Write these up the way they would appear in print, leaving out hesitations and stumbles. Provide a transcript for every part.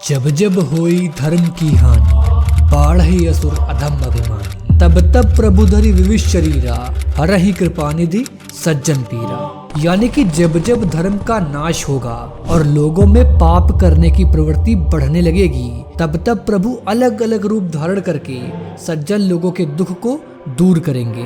जब जब होई धर्म की हानि, बाढ़ई असुर अधम अभिमानी। तब तब प्रभु धरि विविश शरीरा, हरहि कृपा निधि सज्जन पीरा। यानी कि जब जब धर्म का नाश होगा और लोगों में पाप करने की प्रवृत्ति बढ़ने लगेगी, तब तब प्रभु अलग अलग रूप धारण करके सज्जन लोगों के दुख को दूर करेंगे।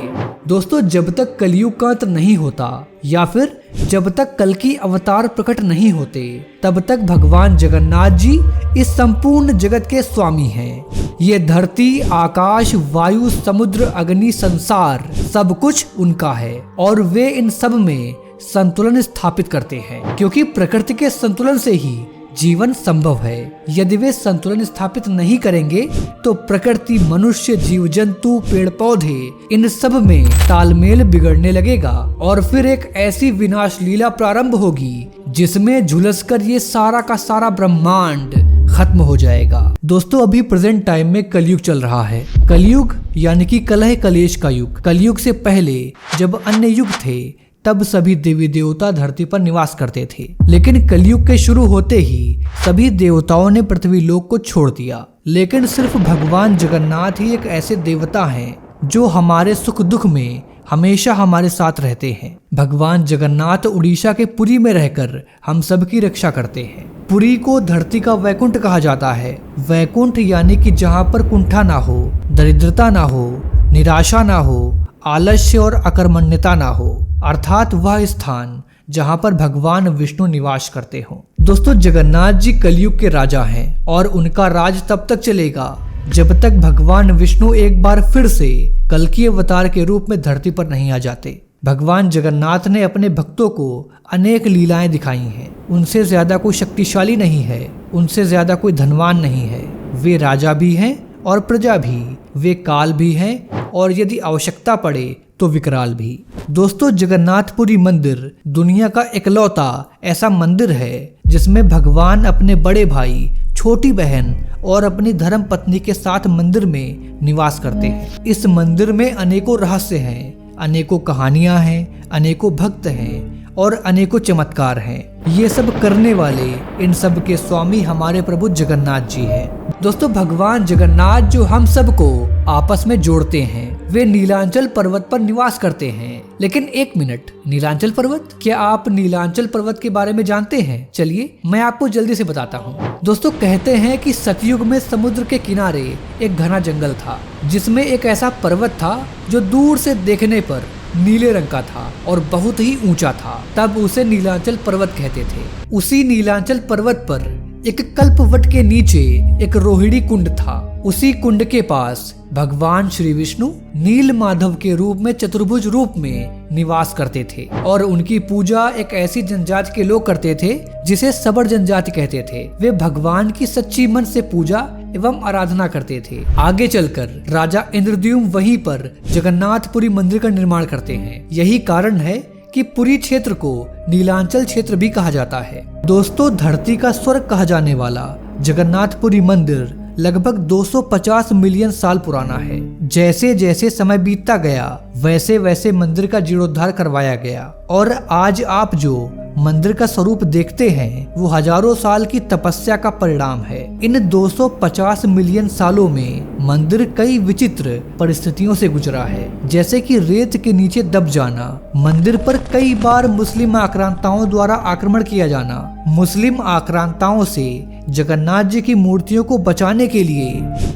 दोस्तों, जब तक कलयुग का अंत नहीं होता या फिर जब तक कल की अवतार प्रकट नहीं होते, तब तक भगवान जगन्नाथ जी इस संपूर्ण जगत के स्वामी हैं। ये धरती, आकाश, वायु, समुद्र, अग्नि, संसार सब कुछ उनका है और वे इन सब में संतुलन स्थापित करते हैं, क्योंकि प्रकृति के संतुलन से ही जीवन संभव है। यदि वे संतुलन स्थापित नहीं करेंगे तो प्रकृति, मनुष्य, जीव जंतु, पेड़ पौधे, इन सब में तालमेल बिगड़ने लगेगा और फिर एक ऐसी विनाश लीला प्रारंभ होगी जिसमें झुलसकर ये सारा का सारा ब्रह्मांड खत्म हो जाएगा। दोस्तों, अभी प्रेजेंट टाइम में कलयुग चल रहा है। कलयुग यानी कि कलह कलेश का युग। कलयुग से पहले जब अन्य युग थे तब सभी देवी देवता धरती पर निवास करते थे, लेकिन कलयुग के शुरू होते ही सभी देवताओं ने पृथ्वी लोक को छोड़ दिया। लेकिन सिर्फ भगवान जगन्नाथ ही एक ऐसे देवता हैं जो हमारे सुख दुख में हमेशा हमारे साथ रहते हैं। भगवान जगन्नाथ उड़ीसा के पुरी में रहकर हम सबकी रक्षा करते हैं। पुरी को धरती का वैकुंठ कहा जाता है। वैकुंठ यानी कि जहाँ पर कुंठा ना हो, दरिद्रता ना हो, निराशा ना हो, आलस्य और अकर्मण्यता ना हो, अर्थात वह स्थान जहाँ पर भगवान विष्णु निवास करते हो। दोस्तों, जगन्नाथ जी कलयुग के राजा हैं और उनका राज तब तक चलेगा जब तक भगवान विष्णु एक बार फिर से कल्कि अवतार के रूप में धरती पर नहीं आ जाते। भगवान जगन्नाथ ने अपने भक्तों को अनेक लीलाएं दिखाई हैं। उनसे ज्यादा कोई शक्तिशाली नहीं है, उनसे ज्यादा कोई धनवान नहीं है। वे राजा भी हैं और प्रजा भी, वे काल भी हैं और यदि आवश्यकता पड़े तो विकराल भी। दोस्तों, जगन्नाथपुरी मंदिर दुनिया का इकलौता ऐसा मंदिर है जिसमें भगवान अपने बड़े भाई, छोटी बहन और अपनी धर्म पत्नी के साथ मंदिर में निवास करते हैं। इस मंदिर में अनेकों रहस्य हैं, अनेकों कहानियां हैं, अनेकों भक्त हैं और अनेकों चमत्कार हैं। ये सब करने वाले, इन सब के स्वामी हमारे प्रभु जगन्नाथ जी हैं। दोस्तों, भगवान जगन्नाथ जो हम सबको आपस में जोड़ते हैं, वे नीलांचल पर्वत पर निवास करते हैं। लेकिन एक मिनट, नीलांचल पर्वत? क्या आप नीलांचल पर्वत के बारे में जानते हैं? चलिए मैं आपको जल्दी से बताता हूँ। दोस्तों, कहते हैं कि सतयुग में समुद्र के किनारे एक घना जंगल था जिसमें एक ऐसा पर्वत था जो दूर से देखने पर नीले रंग का था और बहुत ही ऊंचा था। तब उसे नीलांचल पर्वत कहते थे। उसी नीलांचल पर्वत पर एक कल्पवट के नीचे एक रोहिणी कुंड था। उसी कुंड के पास भगवान श्री विष्णु नील माधव के रूप में चतुर्भुज रूप में निवास करते थे और उनकी पूजा एक ऐसी जनजाति के लोग करते थे जिसे सबर जनजाति कहते थे। वे भगवान की सच्ची मन से पूजा एवं आराधना करते थे। आगे चलकर राजा इंद्रद्युम्न वहीं पर जगन्नाथपुरी मंदिर का निर्माण करते हैं। यही कारण है कि पुरी क्षेत्र को नीलांचल क्षेत्र भी कहा जाता है। दोस्तों, धरती का स्वर्ग कहा जाने वाला जगन्नाथपुरी मंदिर लगभग 250 मिलियन साल पुराना है। जैसे जैसे समय बीतता गया वैसे वैसे मंदिर का जीर्णोद्धार करवाया गया और आज आप जो मंदिर का स्वरूप देखते हैं वो हजारों साल की तपस्या का परिणाम है। इन 250 मिलियन सालों में मंदिर कई विचित्र परिस्थितियों से गुजरा है, जैसे कि रेत के नीचे दब जाना, मंदिर पर कई बार मुस्लिम आक्रांताओं द्वारा आक्रमण किया जाना, मुस्लिम आक्रांताओं से जगन्नाथ जी की मूर्तियों को बचाने के लिए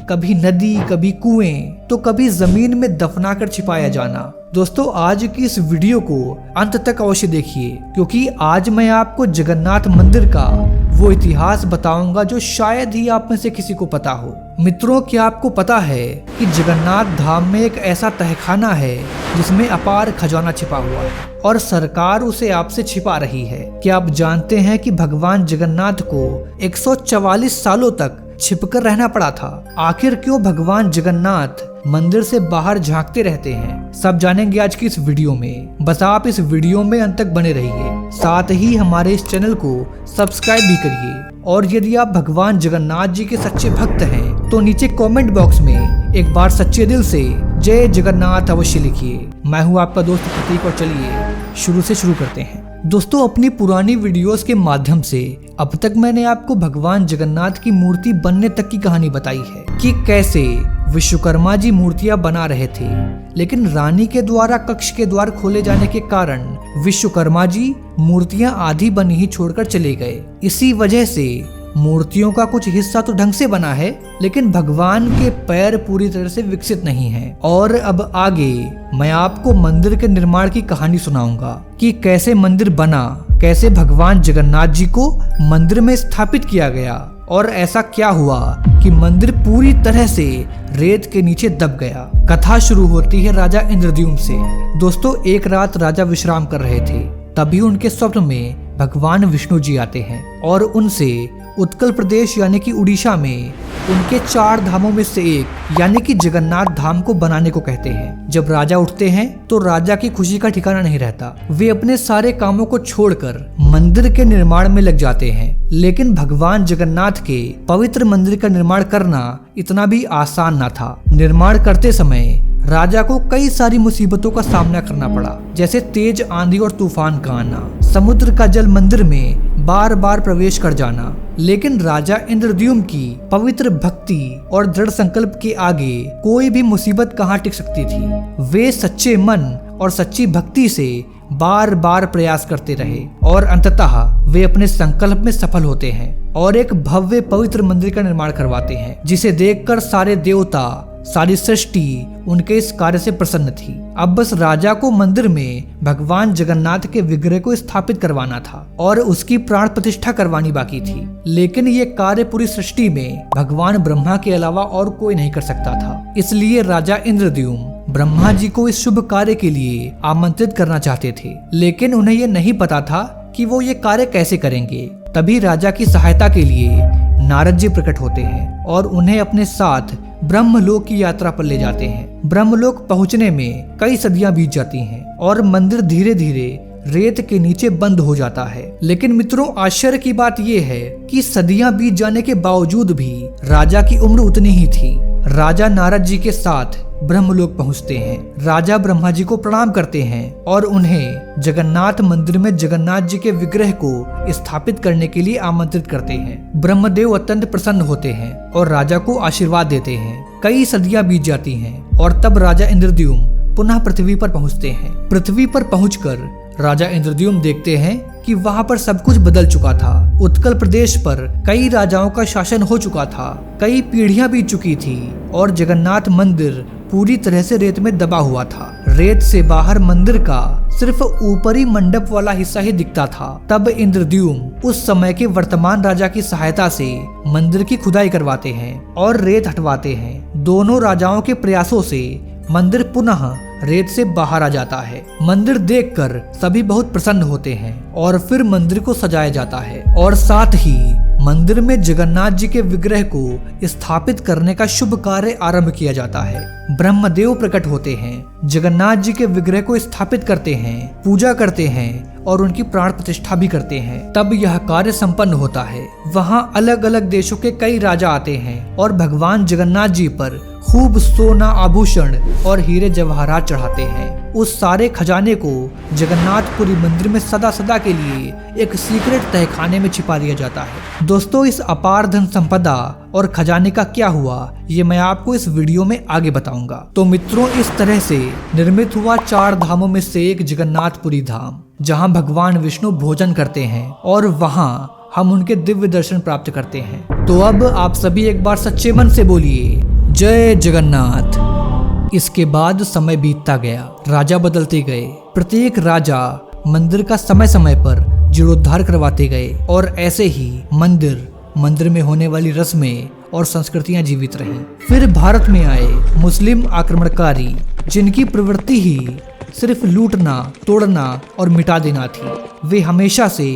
कभी नदी, कभी कुएं तो कभी जमीन में दफनाकर छिपाया जाना। दोस्तों, आज की इस वीडियो को अंत तक अवश्य देखिए, क्योंकि आज मैं आपको जगन्नाथ मंदिर का वो इतिहास बताऊंगा जो शायद ही आप में से किसी को पता हो। मित्रों, क्या आपको पता है कि जगन्नाथ धाम में एक ऐसा तहखाना है जिसमें अपार खजाना छिपा हुआ है और सरकार उसे आपसे छिपा रही है? क्या आप जानते हैं कि भगवान जगन्नाथ को 144 सालों तक छिपकर रहना पड़ा था? आखिर क्यों भगवान जगन्नाथ मंदिर से बाहर झांकते रहते हैं, सब जानेंगे आज की इस वीडियो में। बस आप इस वीडियो में अंत तक बने रहिए, साथ ही हमारे इस चैनल को सब्सक्राइब भी करिए। और यदि आप भगवान जगन्नाथ जी के सच्चे भक्त हैं तो नीचे कमेंट बॉक्स में एक बार सच्चे दिल से जय जगन्नाथ अवश्य लिखिए। मैं हूँ आपका दोस्त प्रतीक और चलिए शुरू करते हैं। दोस्तों, अपनी पुरानी वीडियोस के माध्यम से अब तक मैंने आपको भगवान जगन्नाथ की मूर्ति बनने तक की कहानी बताई है कि कैसे विश्वकर्मा जी मूर्तियां बना रहे थे, लेकिन रानी के द्वारा कक्ष के द्वार खोले जाने के कारण विश्वकर्मा जी मूर्तियां आधी बनी ही छोड़कर चले गए। इसी वजह से मूर्तियों का कुछ हिस्सा तो ढंग से बना है, लेकिन भगवान के पैर पूरी तरह से विकसित नहीं हैं। और अब आगे मैं आपको मंदिर के निर्माण की कहानी सुनाऊंगा कि कैसे मंदिर बना, कैसे भगवान जगन्नाथ जी को मंदिर में स्थापित किया गया और ऐसा क्या हुआ कि मंदिर पूरी तरह से रेत के नीचे दब गया। कथा शुरू होती है राजा इंद्रद्युम्न से। दोस्तों, एक रात राजा विश्राम कर रहे थे, तभी उनके स्वप्न में भगवान विष्णु जी आते हैं और उनसे उत्कल प्रदेश यानी कि उड़ीसा में उनके 4 धामों में से एक यानी कि जगन्नाथ धाम को बनाने को कहते हैं। जब राजा उठते हैं तो राजा की खुशी का ठिकाना नहीं रहता। वे अपने सारे कामों को छोड़कर मंदिर के निर्माण में लग जाते हैं, लेकिन भगवान जगन्नाथ के पवित्र मंदिर का निर्माण करना इतना भी आसान न था। निर्माण करते समय राजा को कई सारी मुसीबतों का सामना करना पड़ा, जैसे तेज आंधी और तूफान का आना, समुद्र का जल मंदिर में बार बार प्रवेश कर जाना। लेकिन राजा इंद्रद्युम्न की पवित्र भक्ति और दृढ़ संकल्प के आगे कोई भी मुसीबत कहाँ टिक सकती थी। वे सच्चे मन और सच्ची भक्ति से बार बार प्रयास करते रहे और अंततः वे अपने संकल्प में सफल होते हैं और एक भव्य पवित्र मंदिर का निर्माण करवाते हैं, जिसे देखकर सारे देवता, सारी सृष्टि उनके इस कार्य से प्रसन्न थी। अब बस राजा को मंदिर में भगवान जगन्नाथ के विग्रह को स्थापित करवाना था और उसकी प्राण प्रतिष्ठा करवानी बाकी थी। लेकिन ये कार्य पूरी सृष्टि में भगवान ब्रह्मा के अलावा और कोई नहीं कर सकता था। इसलिए राजा इंद्रद्युम्न ब्रह्मा जी को इस शुभ कार्य के लिए आमंत्रित करना चाहते थे, लेकिन उन्हें यह नहीं पता था कि वो ये कार्य कैसे करेंगे। तभी राजा की सहायता के लिए नारद जी प्रकट होते हैं और उन्हें अपने साथ ब्रह्मलोक की यात्रा पर ले जाते हैं। ब्रह्मलोक पहुंचने में कई सदियां बीत जाती हैं और मंदिर धीरे धीरे रेत के नीचे बंद हो जाता है। लेकिन मित्रों, आश्चर्य की बात यह है कि सदियां बीत जाने के बावजूद भी राजा की उम्र उतनी ही थी। राजा नारद जी के साथ ब्रह्मलोक पहुंचते हैं। राजा ब्रह्मा जी को प्रणाम करते हैं और उन्हें जगन्नाथ मंदिर में जगन्नाथ जी के विग्रह को स्थापित करने के लिए आमंत्रित करते हैं। ब्रह्मदेव अत्यंत प्रसन्न होते हैं और राजा को आशीर्वाद देते हैं। कई सदियां बीत जाती हैं और तब राजा इंद्रद्युम्न पुनः पृथ्वी पर पहुंचते हैं। पृथ्वी पर पहुंचकर राजा इंद्रद्युम्न देखते हैं कि वहां पर सब कुछ बदल चुका था। उत्कल प्रदेश पर कई राजाओं का शासन हो चुका था, कई पीढ़ियां बीत चुकी थी और जगन्नाथ मंदिर पूरी तरह से रेत में दबा हुआ था। रेत से बाहर मंदिर का सिर्फ ऊपरी मंडप वाला हिस्सा ही दिखता था। तब इंद्रद्युम्न उस समय के वर्तमान राजा की सहायता से मंदिर की खुदाई करवाते हैं और रेत हटवाते हैं। दोनों राजाओं के प्रयासों से मंदिर पुनः रेत से बाहर आ जाता है। मंदिर देखकर सभी बहुत प्रसन्न होते हैं और फिर मंदिर को सजाया जाता है और साथ ही मंदिर में जगन्नाथ जी के विग्रह को स्थापित करने का शुभ कार्य आरंभ किया जाता है। ब्रह्मदेव प्रकट होते हैं, जगन्नाथ जी के विग्रह को स्थापित करते हैं, पूजा करते हैं और उनकी प्राण प्रतिष्ठा भी करते हैं। तब यह कार्य संपन्न होता है। वहाँ अलग अलग देशों के कई राजा आते हैं और भगवान जगन्नाथ जी पर खूब सोना, आभूषण और हीरे जवाहरात चढ़ाते हैं। उस सारे खजाने को जगन्नाथपुरी मंदिर में सदा सदा के लिए एक सीक्रेट तहखाने में छिपा दिया जाता है। दोस्तों, इस अपार धन संपदा और खजाने का क्या हुआ ये मैं आपको इस वीडियो में आगे बताऊंगा। तो मित्रों, इस तरह से निर्मित हुआ 4 धामों में से एक जगन्नाथपुरी धाम, जहां भगवान विष्णु भोजन करते हैं और वहां हम उनके दिव्य दर्शन प्राप्त करते हैं। तो अब आप सभी एक बार सच्चे मन से बोलिए जय जगन्नाथ। इसके बाद समय बीतता गया, राजा बदलते गए। प्रत्येक राजा मंदिर का समय समय पर जीर्णोद्धार करवाते गए और ऐसे ही मंदिर में होने वाली रस्में और संस्कृतियां जीवित रहीं। फिर भारत में आए मुस्लिम आक्रमणकारी, जिनकी प्रवृत्ति ही सिर्फ लूटना, तोड़ना और मिटा देना थी। वे हमेशा से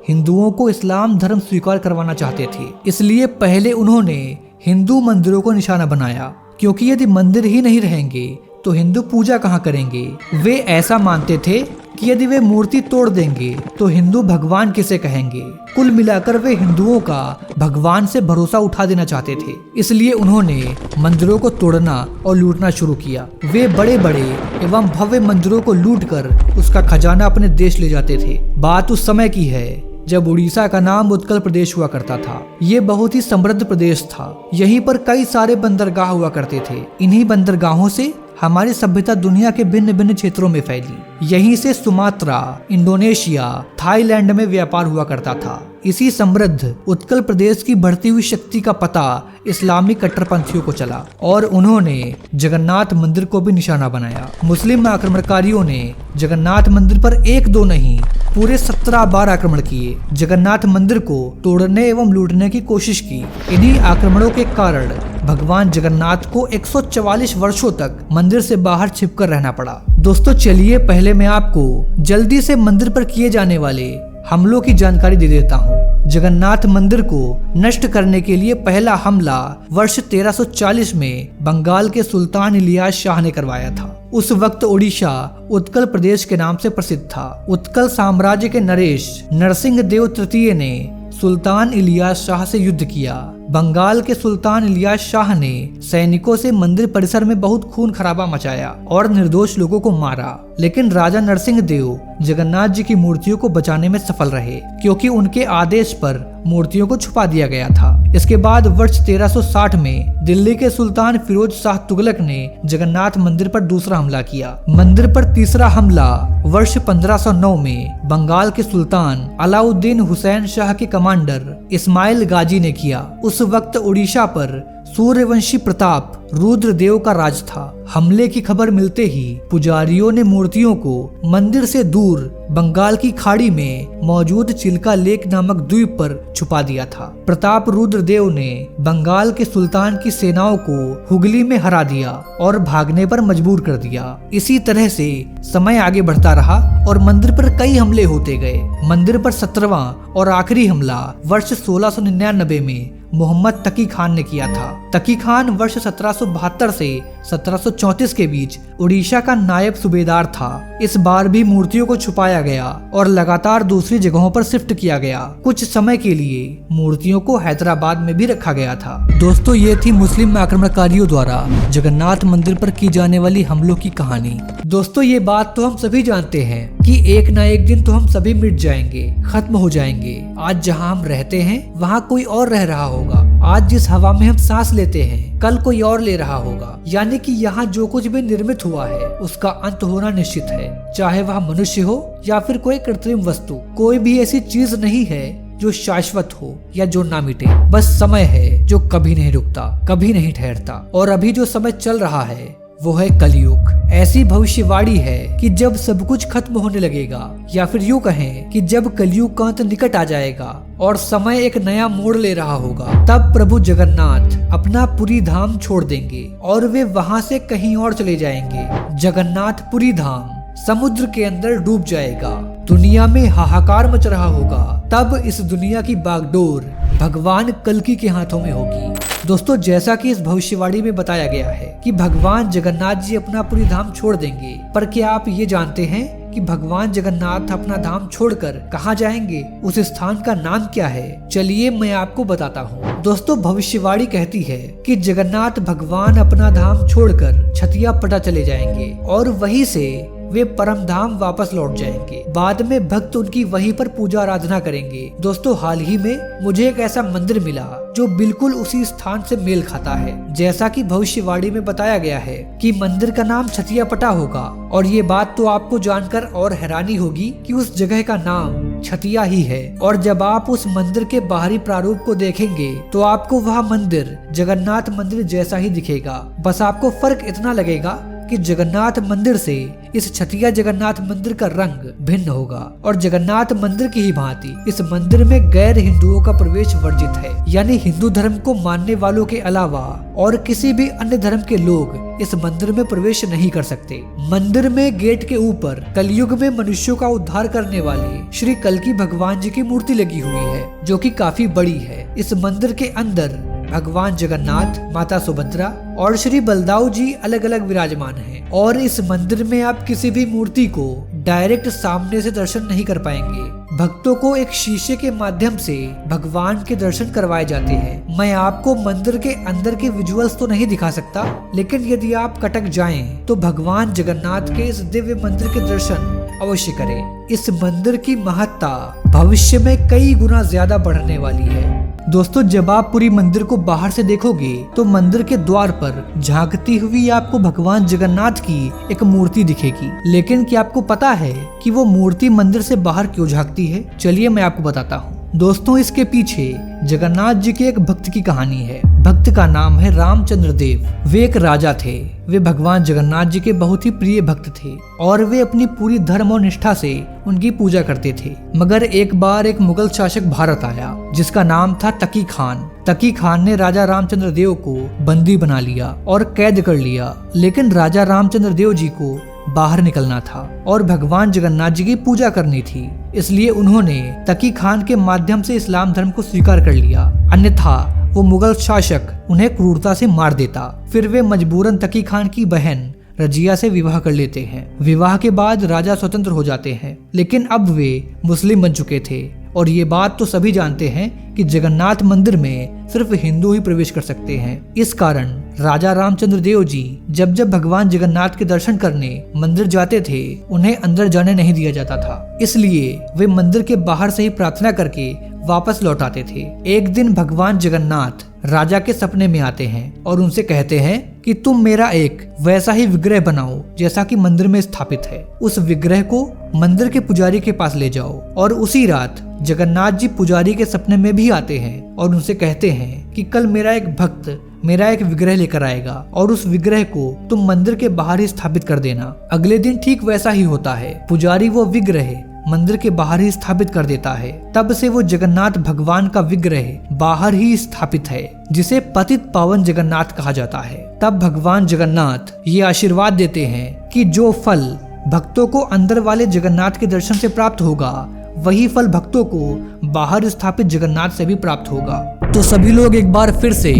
हिंदुओं को इस्लाम धर्म स्वीकार करवाना चाहते थे। इसलिए पहले उन्होंने हिंदू मंदिरों को निशाना बनाया, क्योंकि यदि मंदिर ही नहीं रहेंगे तो हिंदू पूजा कहाँ करेंगे। वे ऐसा मानते थे कि यदि वे मूर्ति तोड़ देंगे तो हिंदू भगवान किसे कहेंगे। कुल मिलाकर वे हिंदुओं का भगवान से भरोसा उठा देना चाहते थे, इसलिए उन्होंने मंदिरों को तोड़ना और लूटना शुरू किया। वे बड़े बड़े एवं भव्य मंदिरों को लूटकर उसका खजाना अपने देश ले जाते थे। बात उस समय की है जब उड़ीसा का नाम उत्कल प्रदेश हुआ करता था। ये बहुत ही समृद्ध प्रदेश था। यहीं पर कई सारे बंदरगाह हुआ करते थे। इन्हीं बंदरगाहों से हमारी सभ्यता दुनिया के भिन्न भिन्न क्षेत्रों में फैली। यहीं से सुमात्रा, इंडोनेशिया, थाईलैंड में व्यापार हुआ करता था। इसी समृद्ध उत्कल प्रदेश की बढ़ती हुई शक्ति का पता इस्लामिक कट्टरपंथियों को चला और उन्होंने जगन्नाथ मंदिर को भी निशाना बनाया। मुस्लिम आक्रमणकारियों ने जगन्नाथ मंदिर पर एक दो नहीं पूरे 17 बार आक्रमण किए। जगन्नाथ मंदिर को तोड़ने एवं लूटने की कोशिश की। इन्हीं आक्रमणों के कारण भगवान जगन्नाथ को 144 वर्षों तक मंदिर से बाहर छिपकर रहना पड़ा। दोस्तों चलिए पहले मैं आपको जल्दी से मंदिर पर किए जाने वाले हमलों की जानकारी दे देता हूँ। जगन्नाथ मंदिर को नष्ट करने के लिए पहला हमला वर्ष 1340 में बंगाल के सुल्तान इलियास शाह ने करवाया था। उस वक्त ओडिशा उत्कल प्रदेश के नाम से प्रसिद्ध था। उत्कल साम्राज्य के नरेश नरसिंह देव तृतीय ने सुल्तान इलियास शाह से युद्ध किया। बंगाल के सुल्तान इलियास शाह ने सैनिकों से मंदिर परिसर में बहुत खून खराबा मचाया और निर्दोष लोगों को मारा, लेकिन राजा नरसिंह देव जगन्नाथ जी की मूर्तियों को बचाने में सफल रहे, क्योंकि उनके आदेश पर मूर्तियों को छुपा दिया गया था। इसके बाद वर्ष 1360 में दिल्ली के सुल्तान फिरोज शाह तुगलक ने जगन्नाथ मंदिर पर दूसरा हमला किया। मंदिर पर तीसरा हमला वर्ष 1509 में बंगाल के सुल्तान अलाउद्दीन हुसैन शाह के कमांडर इस्माइल गाजी ने किया। उस वक्त उड़ीसा पर सूर्यवंशी प्रताप रुद्रदेव का राज था। हमले की खबर मिलते ही पुजारियों ने मूर्तियों को मंदिर से दूर बंगाल की खाड़ी में मौजूद चिल्का लेक नामक द्वीप पर छुपा दिया था। प्रताप रुद्रदेव ने बंगाल के सुल्तान की सेनाओं को हुगली में हरा दिया और भागने पर मजबूर कर दिया। इसी तरह से समय आगे बढ़ता रहा और मंदिर पर कई हमले होते गए। मंदिर पर 17वां और आखिरी हमला वर्ष 1699 में मोहम्मद तकी खान ने किया था। तकी खान वर्ष 1772 से 1734 के बीच उड़ीसा का नायब सूबेदार था। इस बार भी मूर्तियों को छुपाया गया और लगातार दूसरी जगहों पर शिफ्ट किया गया। कुछ समय के लिए मूर्तियों को हैदराबाद में भी रखा गया था। दोस्तों ये थी मुस्लिम आक्रमणकारियों द्वारा जगन्नाथ मंदिर पर की जाने वाली हमलों की कहानी। दोस्तों ये बात तो हम सभी जानते हैं कि एक ना एक दिन तो हम सभी मिट जाएंगे, खत्म हो जाएंगे। आज जहाँ हम रहते हैं वहाँ कोई और रह रहा होगा। आज जिस हवा में हम सांस लेते हैं कल कोई और ले रहा होगा। यानी कि यहाँ जो कुछ भी निर्मित हुआ है उसका अंत होना निश्चित है, चाहे वह मनुष्य हो या फिर कोई कृत्रिम वस्तु। कोई भी ऐसी चीज नहीं है जो शाश्वत हो या जो ना मिटे। बस समय है जो कभी नहीं रुकता, कभी नहीं ठहरता। और अभी जो समय चल रहा है वो है कलयुग। ऐसी भविष्यवाणी है कि जब सब कुछ खत्म होने लगेगा, या फिर यूँ कहें कि जब कलयुग का अंत निकट आ जाएगा और समय एक नया मोड़ ले रहा होगा, तब प्रभु जगन्नाथ अपना पुरी धाम छोड़ देंगे और वे वहाँ से कहीं और चले जाएंगे। जगन्नाथ पुरी धाम समुद्र के अंदर डूब जाएगा। दुनिया में हाहाकार मच रहा होगा। तब इस दुनिया की बागडोर भगवान कल्कि के हाथों में होगी। दोस्तों जैसा कि इस भविष्यवाणी में बताया गया है कि भगवान जगन्नाथ जी अपना पुरी धाम छोड़ देंगे, पर क्या आप ये जानते हैं कि भगवान जगन्नाथ अपना धाम छोड़कर कहाँ जाएंगे? उस स्थान का नाम क्या है? चलिए मैं आपको बताता हूँ। दोस्तों भविष्यवाणी कहती है कि जगन्नाथ भगवान अपना धाम छोड़कर छतिया पटा चले जाएंगे और वहीं से वे परम धाम वापस लौट जाएंगे। बाद में भक्त उनकी वहीं पर पूजा आराधना करेंगे। दोस्तों हाल ही में मुझे एक ऐसा मंदिर मिला जो बिल्कुल उसी स्थान से मेल खाता है। जैसा कि भविष्यवाणी में बताया गया है कि मंदिर का नाम छतिया पटा होगा, और ये बात तो आपको जानकर और हैरानी होगी कि उस जगह का नाम छतिया ही है। और जब आप उस मंदिर के बाहरी प्रारूप को देखेंगे तो आपको वह मंदिर जगन्नाथ मंदिर जैसा ही दिखेगा। बस आपको फर्क इतना लगेगा कि जगन्नाथ मंदिर से इस छतिया जगन्नाथ मंदिर का रंग भिन्न होगा। और जगन्नाथ मंदिर की ही भांति इस मंदिर में गैर हिंदुओं का प्रवेश वर्जित है। यानी हिंदू धर्म को मानने वालों के अलावा और किसी भी अन्य धर्म के लोग इस मंदिर में प्रवेश नहीं कर सकते। मंदिर में गेट के ऊपर कलयुग में मनुष्यों का उद्धार करने वाले श्री कल्कि भगवान जी की मूर्ति लगी हुई है, जो कि काफी बड़ी है। इस मंदिर के अंदर भगवान जगन्नाथ, माता सुभद्रा और श्री बलदाऊ जी अलग अलग विराजमान हैं। और इस मंदिर में आप किसी भी मूर्ति को डायरेक्ट सामने से दर्शन नहीं कर पाएंगे। भक्तों को एक शीशे के माध्यम से भगवान के दर्शन करवाए जाते हैं। मैं आपको मंदिर के अंदर के विजुअल्स तो नहीं दिखा सकता, लेकिन यदि आप कटक जाएं तो भगवान जगन्नाथ के इस दिव्य मंदिर के दर्शन अवश्य करें। इस मंदिर की महत्ता भविष्य में कई गुना ज्यादा बढ़ने वाली है। दोस्तों, जब आप पूरी मंदिर को बाहर से देखोगे तो मंदिर के द्वार पर झांकती हुई आपको भगवान जगन्नाथ की एक मूर्ति दिखेगी। लेकिन क्या आपको पता है कि वो मूर्ति मंदिर से बाहर क्यों झांकती है? चलिए मैं आपको बताता हूँ। दोस्तों, इसके पीछे जगन्नाथ जी के एक भक्त की कहानी है। भक्त का नाम है रामचंद्र देव। वे एक राजा थे। वे भगवान जगन्नाथ जी के बहुत ही प्रिय भक्त थे और वे अपनी पूरी धर्म और निष्ठा से उनकी पूजा करते थे। मगर एक बार एक मुगल शासक भारत आया जिसका नाम था तकी खान। तकी खान ने राजा रामचंद्र देव को बंदी बना लिया और कैद कर लिया। लेकिन राजा रामचंद्र देव जी को बाहर निकलना था और भगवान जगन्नाथ जी की पूजा करनी थी। इसलिए उन्होंने तकी खान के माध्यम से इस्लाम धर्म को स्वीकार कर लिया, अन्यथा वो मुगल शासक उन्हें क्रूरता से मार देता। फिर वे मजबूरन तकी खान की बहन रजिया से विवाह कर लेते हैं। विवाह के बाद राजा स्वतंत्र हो जाते हैं, लेकिन अब वे मुस्लिम बन चुके थे। और ये बात तो सभी जानते हैं कि जगन्नाथ मंदिर में सिर्फ हिंदू ही प्रवेश कर सकते हैं। इस कारण राजा रामचंद्र देव जी जब जब भगवान जगन्नाथ के दर्शन करने मंदिर जाते थे, उन्हें अंदर जाने नहीं दिया जाता था। इसलिए वे मंदिर के बाहर से ही प्रार्थना करके वापस लौट आते थे। एक दिन भगवान जगन्नाथ राजा के सपने में आते हैं और उनसे कहते हैं कि तुम मेरा एक वैसा ही विग्रह बनाओ जैसा कि मंदिर में स्थापित है। उस विग्रह को मंदिर के पुजारी के पास ले जाओ। और उसी रात जगन्नाथ जी पुजारी के सपने में भी आते हैं और उनसे कहते हैं कि कल मेरा एक भक्त मेरा एक विग्रह लेकर आएगा और उस विग्रह को तुम मंदिर के बाहर ही स्थापित कर देना। अगले दिन ठीक वैसा ही होता है। पुजारी वो विग्रह मंदिर के बाहर ही स्थापित कर देता है। तब से वो जगन्नाथ भगवान का विग्रह बाहर ही स्थापित है, जिसे पतित पावन जगन्नाथ कहा जाता है। तब भगवान जगन्नाथ ये आशीर्वाद देते हैं कि जो फल भक्तों को अंदर वाले जगन्नाथ के दर्शन से प्राप्त होगा, वही फल भक्तों को बाहर स्थापित जगन्नाथ से भी प्राप्त होगा। तो सभी लोग एक बार फिर से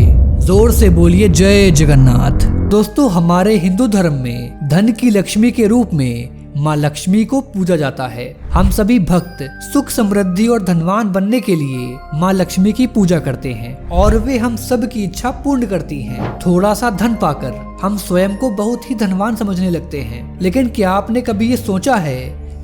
जोर से बोलिए जय जगन्नाथ। दोस्तों, हमारे हिंदू धर्म में धन की लक्ष्मी के रूप में माँ लक्ष्मी को पूजा जाता है। हम सभी भक्त सुख समृद्धि और धनवान बनने के लिए माँ लक्ष्मी की पूजा करते हैं और वे हम सब की इच्छा पूर्ण करती हैं। थोड़ा सा धन पाकर हम स्वयं को बहुत ही धनवान समझने लगते हैं। लेकिन क्या आपने कभी ये सोचा है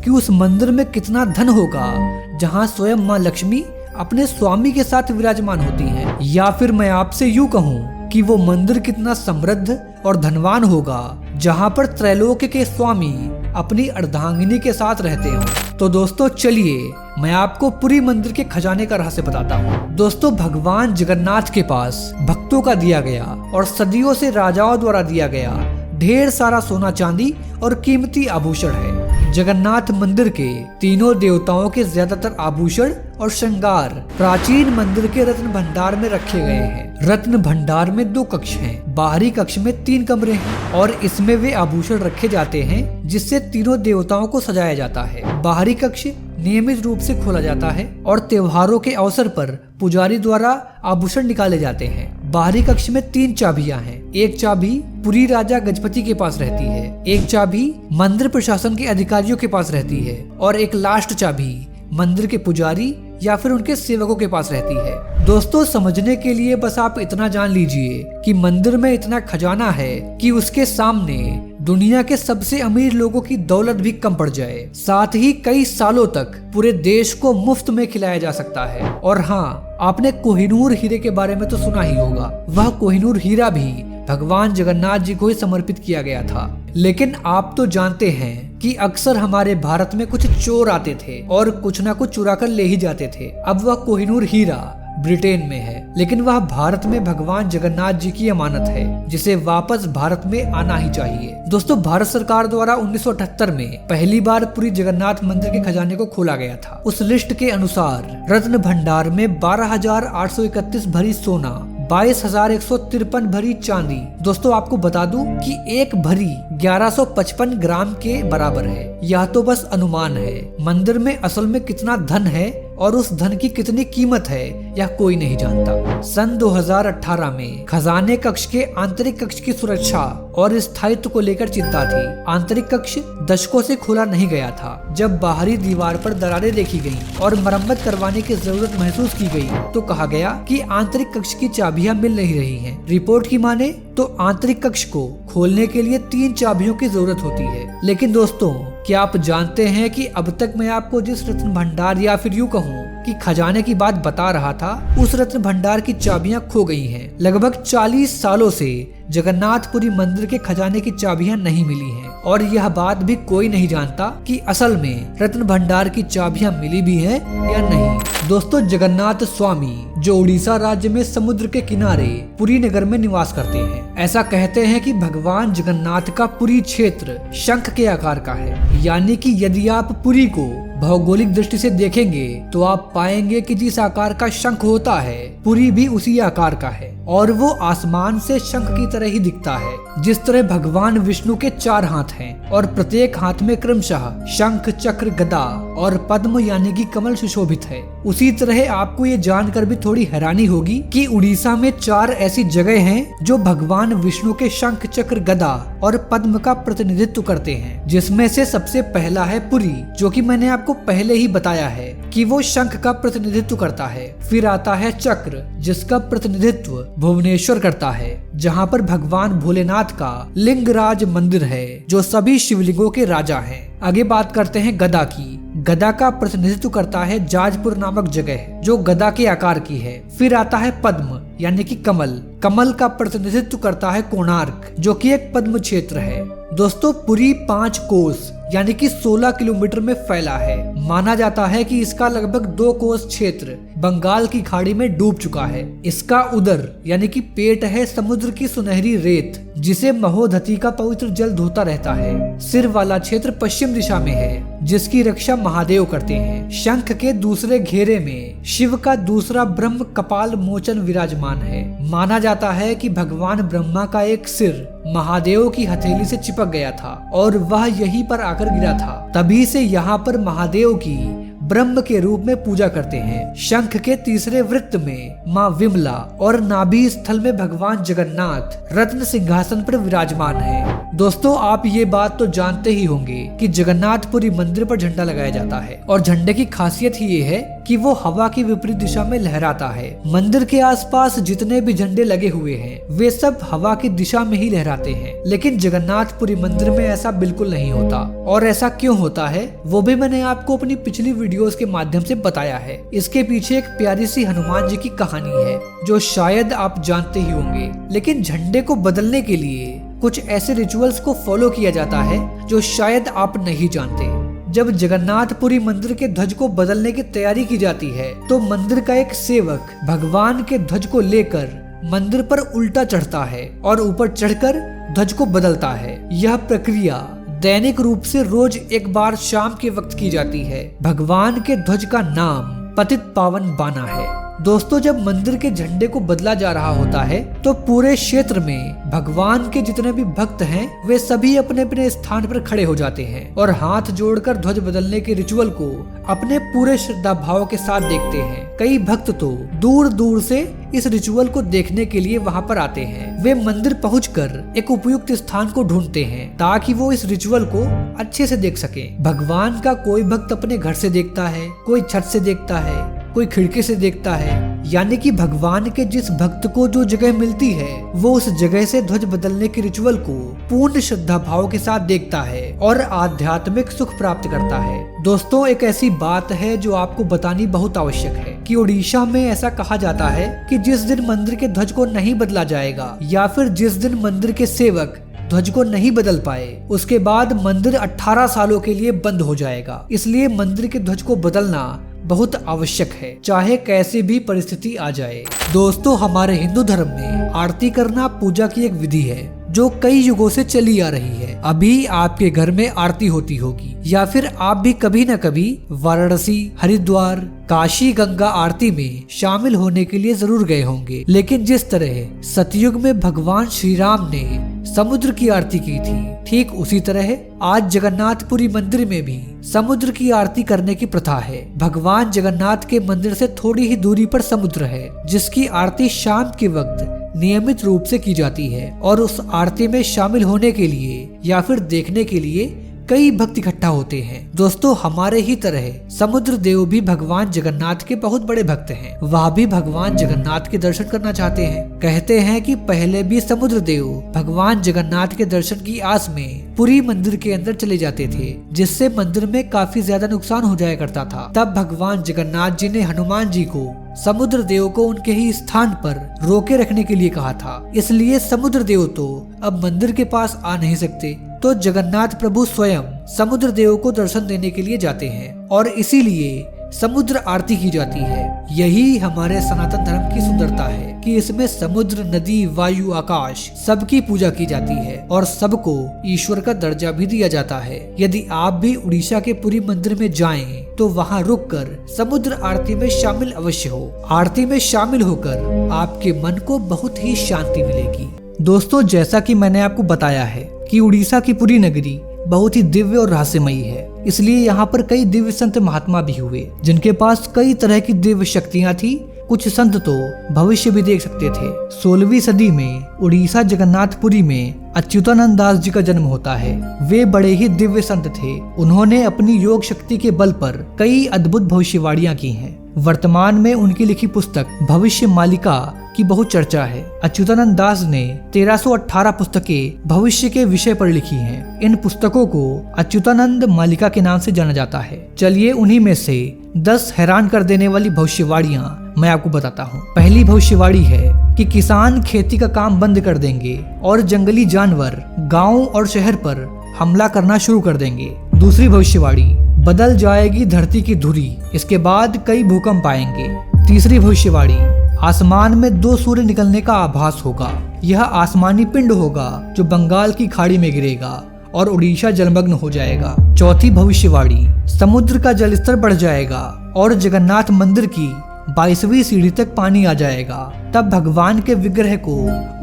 कि उस मंदिर में कितना धन होगा जहाँ स्वयं माँ लक्ष्मी अपने स्वामी के साथ विराजमान होती हैं? या फिर मैं आपसे यूँ कहूँ कि वो मंदिर कितना समृद्ध और धनवान होगा जहाँ पर त्रैलोक्य के स्वामी अपनी अर्धांगिनी के साथ रहते हो। तो दोस्तों, चलिए मैं आपको पूरी मंदिर के खजाने का रहस्य बताता हूँ। दोस्तों, भगवान जगन्नाथ के पास भक्तों का दिया गया और सदियों से राजाओं द्वारा दिया गया ढेर सारा सोना चांदी और कीमती आभूषण है। जगन्नाथ मंदिर के तीनों देवताओं के ज्यादातर आभूषण और श्रृंगार प्राचीन मंदिर के रत्न भंडार में रखे गए हैं। रत्न भंडार में 2 कक्ष हैं। बाहरी कक्ष में 3 कमरे हैं और इसमें वे आभूषण रखे जाते हैं जिससे तीनों देवताओं को सजाया जाता है। बाहरी कक्ष नियमित रूप से खोला जाता है और त्योहारों के अवसर पर पुजारी द्वारा आभूषण निकाले जाते हैं। बाहरी कक्ष में 3 चाबियां हैं। एक चाबी पुरी राजा गजपति के पास रहती है, एक चाबी मंदिर प्रशासन के अधिकारियों के पास रहती है और एक लास्ट चाबी मंदिर के पुजारी या फिर उनके सेवकों के पास रहती है। दोस्तों, समझने के लिए बस आप इतना जान लीजिए कि मंदिर में इतना खजाना है कि उसके सामने दुनिया के सबसे अमीर लोगों की दौलत भी कम पड़ जाए। साथ ही कई सालों तक पूरे देश को मुफ्त में खिलाया जा सकता है। और हाँ, आपने कोहिनूर हीरे के बारे में तो सुना ही होगा। वह कोहिनूर हीरा भी भगवान जगन्नाथ जी को ही समर्पित किया गया था। लेकिन आप तो जानते हैं कि अक्सर हमारे भारत में कुछ चोर आते थे और कुछ ना कुछ चुरा कर ले ही जाते थे। अब वह कोहिनूर हीरा ब्रिटेन में है, लेकिन वह भारत में भगवान जगन्नाथ जी की अमानत है जिसे वापस भारत में आना ही चाहिए। दोस्तों, भारत सरकार द्वारा 1978 में पहली बार पूरी जगन्नाथ मंदिर के खजाने को खोला गया था। उस लिस्ट के अनुसार रत्न भंडार में 12,831 भरी सोना, 22,153 भरी चांदी। दोस्तों, आपको बता दूं कि एक भरी 1155 ग्राम के बराबर है। यह तो बस अनुमान है। मंदिर में असल में कितना धन है और उस धन की कितनी कीमत है, यह कोई नहीं जानता। सन 2018 में खजाने कक्ष के आंतरिक कक्ष की सुरक्षा और स्थायित्व को लेकर चिंता थी। आंतरिक कक्ष दशकों से खोला नहीं गया था। जब बाहरी दीवार पर दरारें देखी गयी और मरम्मत करवाने की जरूरत महसूस की गई तो कहा गया कि आंतरिक कक्ष की चाबियां मिल नहीं रही हैं। रिपोर्ट की माने तो आंतरिक कक्ष को खोलने के लिए 3 चाबियों की जरूरत होती है। लेकिन दोस्तों, क्या आप जानते हैं कि अब तक मैं आपको जिस रत्न भंडार या फिर यूँ कहूँ कि खजाने की बात बता रहा था, उस रत्न भंडार की चाबियां खो गई हैं। लगभग 40 सालों से जगन्नाथपुरी मंदिर के खजाने की चाबियां नहीं मिली हैं और यह बात भी कोई नहीं जानता कि असल में रत्न भंडार की चाबियां मिली भी हैं या नहीं। दोस्तों, जगन्नाथ स्वामी जो उड़ीसा राज्य में समुद्र के किनारे पुरी नगर में निवास करते हैं। ऐसा कहते हैं कि भगवान जगन्नाथ का पुरी क्षेत्र शंख के आकार का है, यानी कि यदि आप पुरी को भौगोलिक दृष्टि से देखेंगे तो आप पाएंगे कि जिस आकार का शंख होता है पुरी भी उसी आकार का है और वो आसमान से शंख की तरह ही दिखता है। जिस तरह भगवान विष्णु के 4 हाथ हैं और प्रत्येक हाथ में क्रमशः शंख, चक्र, गदा और पद्म यानी कि कमल सुशोभित है, उसी तरह आपको ये जानकर भी थोड़ी हैरानी होगी कि उड़ीसा में 4 ऐसी जगह हैं जो भगवान विष्णु के शंख, चक्र, गदा और पद्म का प्रतिनिधित्व करते हैं। जिसमें से सबसे पहला है पुरी, जो कि मैंने आपको पहले ही बताया है कि वो शंख का प्रतिनिधित्व करता है। फिर आता है चक्र, जिसका प्रतिनिधित्व भुवनेश्वर करता है, जहाँ पर भगवान भोलेनाथ का लिंगराज मंदिर है जो सभी शिवलिंगों के राजा हैं। आगे बात करते हैं गदा की। गदा का प्रतिनिधित्व करता है जाजपुर नामक जगह जो गदा के आकार की है। फिर आता है पद्म यानी कि कमल। कमल का प्रतिनिधित्व करता है कोणार्क जो कि एक पद्म क्षेत्र है। दोस्तों, पुरी 5 कोस यानी कि 16 किलोमीटर में फैला है। माना जाता है कि इसका लगभग 2 कोस क्षेत्र बंगाल की खाड़ी में डूब चुका है। इसका उदर यानी कि पेट है समुद्र की सुनहरी रेत जिसे महोदधि का पवित्र जल धोता रहता है। सिर वाला क्षेत्र पश्चिम दिशा में है जिसकी रक्षा महादेव करते हैं। शंख के दूसरे घेरे में शिव का दूसरा ब्रह्म कपाल मोचन विराजमान है। माना जाता है कि भगवान ब्रह्मा का एक सिर महादेव की हथेली से चिपक गया था और वह यहीं पर आकर गिरा था। तभी से यहाँ पर महादेव की ब्रह्म के रूप में पूजा करते हैं। शंख के तीसरे वृत्त में माँ विमला और नाभि स्थल में भगवान जगन्नाथ रत्न सिंहासन पर विराजमान है। दोस्तों, आप ये बात तो जानते ही होंगे कि जगन्नाथपुरी मंदिर पर झंडा लगाया जाता है और झंडे की खासियत ही ये है कि वो हवा की विपरीत दिशा में लहराता है। मंदिर के आसपास जितने भी झंडे लगे हुए हैं वे सब हवा की दिशा में ही लहराते हैं, लेकिन जगन्नाथपुरी मंदिर में ऐसा बिल्कुल नहीं होता। और ऐसा क्यों होता है वो भी मैंने आपको अपनी पिछली वीडियोस के माध्यम से बताया है। इसके पीछे एक प्यारी सी हनुमान जी की कहानी है जो शायद आप जानते ही होंगे। लेकिन झंडे को बदलने के लिए कुछ ऐसे रिचुअल्स को फॉलो किया जाता है जो शायद आप नहीं जानते। जब जगन्नाथपुरी मंदिर के ध्वज को बदलने की तैयारी की जाती है तो मंदिर का एक सेवक भगवान के ध्वज को लेकर मंदिर पर उल्टा चढ़ता है और ऊपर चढ़कर ध्वज को बदलता है। यह प्रक्रिया दैनिक रूप से रोज एक बार शाम के वक्त की जाती है। भगवान के ध्वज का नाम पतित पावन बाना है। दोस्तों, जब मंदिर के झंडे को बदला जा रहा होता है तो पूरे क्षेत्र में भगवान के जितने भी भक्त हैं वे सभी अपने अपने स्थान पर खड़े हो जाते हैं और हाथ जोड़कर ध्वज बदलने के रिचुअल को अपने पूरे श्रद्धा भाव के साथ देखते हैं। कई भक्त तो दूर दूर से इस रिचुअल को देखने के लिए वहां पर आते हैं। वे मंदिर पहुंचकर एक उपयुक्त स्थान को ढूंढते हैं ताकि वो इस रिचुअल को अच्छे से देख सके। भगवान का कोई भक्त अपने घर से देखता है, कोई छत से देखता है, कोई खिड़की से देखता है। यानी कि भगवान के जिस भक्त को जो जगह मिलती है वो उस जगह से ध्वज बदलने के रिचुअल को पूर्ण श्रद्धा भाव के साथ देखता है और आध्यात्मिक सुख प्राप्त करता है। दोस्तों, एक ऐसी बात है जो आपको बतानी बहुत आवश्यक है कि उड़ीसा में ऐसा कहा जाता है कि जिस दिन मंदिर के ध्वज को नहीं बदला जाएगा या फिर जिस दिन मंदिर के सेवक ध्वज को नहीं बदल पाए उसके बाद मंदिर 18 सालों के लिए बंद हो जाएगा। इसलिए मंदिर के ध्वज को बदलना बहुत आवश्यक है, चाहे कैसी भी परिस्थिति आ जाए। दोस्तों, हमारे हिंदू धर्म में आरती करना पूजा की एक विधि है जो कई युगों से चली आ रही है। अभी आपके घर में आरती होती होगी या फिर आप भी कभी न कभी वाराणसी, हरिद्वार, काशी गंगा आरती में शामिल होने के लिए जरूर गए होंगे। लेकिन जिस तरह सतयुग में भगवान श्री राम ने समुद्र की आरती की थी। ठीक उसी तरह आज जगन्नाथपुरी मंदिर में भी समुद्र की आरती करने की प्रथा है। भगवान जगन्नाथ के मंदिर से थोड़ी ही दूरी पर समुद्र है, जिसकी आरती शाम के वक्त नियमित रूप से की जाती है और उस आरती में शामिल होने के लिए या फिर देखने के लिए कई भक्त इकट्ठा होते हैं। दोस्तों, हमारे ही तरह समुद्र देव भी भगवान जगन्नाथ के बहुत बड़े भक्त हैं। वह भी भगवान जगन्नाथ के दर्शन करना चाहते हैं। कहते हैं कि पहले भी समुद्र देव भगवान जगन्नाथ के दर्शन की आस में पुरी मंदिर के अंदर चले जाते थे, जिससे मंदिर में काफी ज्यादा नुकसान हो जाया करता था। तब भगवान जगन्नाथ जी ने हनुमान जी को समुद्र देव को उनके ही स्थान पर रोके रखने के लिए कहा था। इसलिए समुद्र देव तो अब मंदिर के पास आ नहीं सकते, तो जगन्नाथ प्रभु स्वयं समुद्र देव को दर्शन देने के लिए जाते हैं और इसीलिए समुद्र आरती की जाती है। यही हमारे सनातन धर्म की सुंदरता है कि इसमें समुद्र, नदी, वायु, आकाश सबकी पूजा की जाती है और सबको ईश्वर का दर्जा भी दिया जाता है। यदि आप भी उड़ीसा के पुरी मंदिर में जाएं, तो वहां रुककर समुद्र आरती में शामिल अवश्य हो। आरती में शामिल होकर आपके मन को बहुत ही शांति मिलेगी। दोस्तों, जैसा कि मैंने आपको बताया है कि उड़ीसा की पुरी नगरी बहुत ही दिव्य और रहस्यमयी है, इसलिए यहाँ पर कई दिव्य संत महात्मा भी हुए जिनके पास कई तरह की दिव्य शक्तियाँ थी। कुछ संत तो भविष्य भी देख सकते थे। 16वीं सदी में उड़ीसा जगन्नाथपुरी में अच्युतानंद दास जी का जन्म होता है। वे बड़े ही दिव्य संत थे। उन्होंने अपनी योग शक्ति के बल पर कई अद्भुत भविष्यवाणियां की हैं। वर्तमान में उनकी लिखी पुस्तक भविष्य मालिका की बहुत चर्चा है। अच्युतानंद दास ने 1318 पुस्तकें भविष्य के विषय पर लिखी हैं। इन पुस्तकों को अच्युतानंद मालिका के नाम से जाना जाता है। चलिए उन्हीं में से 10 हैरान कर देने वाली भविष्यवाणियां मैं आपको बताता हूँ। पहली भविष्यवाणी है कि किसान खेती का काम बंद कर देंगे और जंगली जानवर गाँव और शहर पर हमला करना शुरू कर देंगे। दूसरी भविष्यवाणी, बदल जाएगी धरती की धुरी, इसके बाद कई भूकंप आएंगे। तीसरी भविष्यवाणी, आसमान में 2 सूर्य निकलने का आभास होगा। यह आसमानी पिंड होगा जो बंगाल की खाड़ी में गिरेगा और उड़ीसा जलमग्न हो जाएगा। चौथी भविष्यवाणी, समुद्र का जलस्तर बढ़ जाएगा और जगन्नाथ मंदिर की 22वीं सीढ़ी तक पानी आ जाएगा। तब भगवान के विग्रह को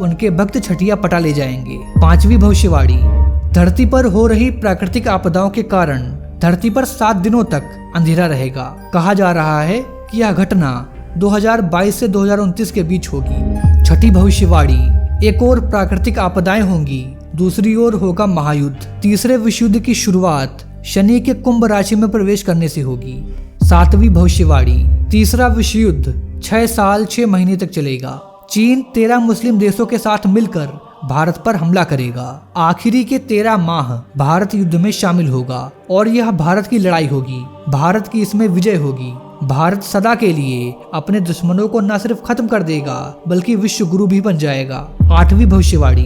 उनके भक्त छठिया पटा ले जाएंगे। पांचवी भविष्यवाणी, धरती पर हो रही प्राकृतिक आपदाओं के कारण धरती पर 7 दिनों तक अंधेरा रहेगा। कहा जा रहा है कि यह घटना 2022 से 2029 के बीच होगी। छठी भविष्यवाणी, एक और प्राकृतिक आपदाएं होंगी, दूसरी ओर होगा महायुद्ध। तीसरे विश्व युद्ध की शुरुआत शनि के कुंभ राशि में प्रवेश करने से होगी। सातवीं भविष्यवाणी, तीसरा विश्व युद्ध 6 साल 6 महीने तक चलेगा। चीन 13 मुस्लिम देशों के साथ मिलकर भारत पर हमला करेगा। आखिरी के 13 माह भारत युद्ध में शामिल होगा और यह भारत की लड़ाई होगी। भारत की इसमें विजय होगी। भारत सदा के लिए अपने दुश्मनों को न सिर्फ खत्म कर देगा बल्कि विश्व गुरु भी बन जाएगा। आठवीं भविष्यवाणी,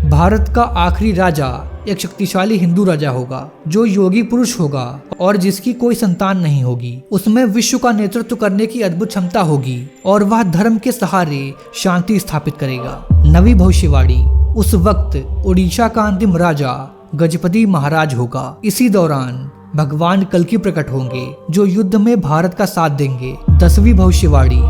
भारत का आखिरी राजा एक शक्तिशाली हिंदू राजा होगा जो योगी पुरुष होगा और जिसकी कोई संतान नहीं होगी। उसमें विश्व का नेतृत्व करने की अद्भुत क्षमता होगी और वह धर्म के सहारे शांति स्थापित करेगा। नवीं भविष्यवाणी, उस वक्त उड़ीसा का अंतिम राजा गजपति महाराज होगा। इसी दौरान भगवान कल्कि प्रकट होंगे जो युद्ध में भारत का साथ देंगे। 10वीं भविष्यवाणी,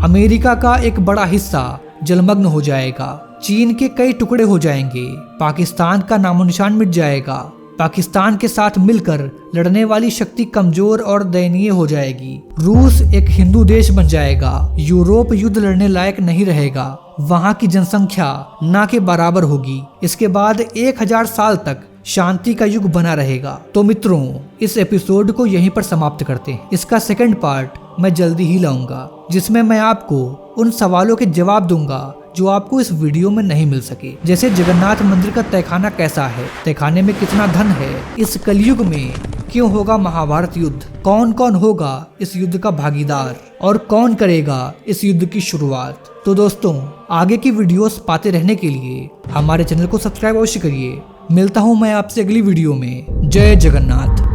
अमेरिका का एक बड़ा हिस्सा जलमग्न हो जाएगा। चीन के कई टुकड़े हो जाएंगे। पाकिस्तान का नामो निशान मिट जाएगा। पाकिस्तान के साथ मिलकर लड़ने वाली शक्ति कमजोर और दयनीय हो जाएगी। रूस एक हिंदू देश बन जाएगा। यूरोप युद्ध लड़ने लायक नहीं रहेगा। वहाँ की जनसंख्या ना के बराबर होगी। इसके बाद 1000 साल तक शांति का युग बना रहेगा। तो मित्रों, इस एपिसोड को यहीं पर समाप्त करते हैं। इसका सेकंड पार्ट मैं जल्दी ही लाऊंगा जिसमें मैं आपको उन सवालों के जवाब दूंगा जो आपको इस वीडियो में नहीं मिल सके। जैसे जगन्नाथ मंदिर का तहखाना कैसा है, तहखाने में कितना धन है, इस कलयुग में क्यों होगा महाभारत युद्ध, कौन कौन होगा इस युद्ध का भागीदार और कौन करेगा इस युद्ध की शुरुआत। तो दोस्तों, आगे की वीडियोस पाते रहने के लिए हमारे चैनल को सब्सक्राइब अवश्य करिए। मिलता हूँ मैं आपसे अगली वीडियो में। जय जगन्नाथ।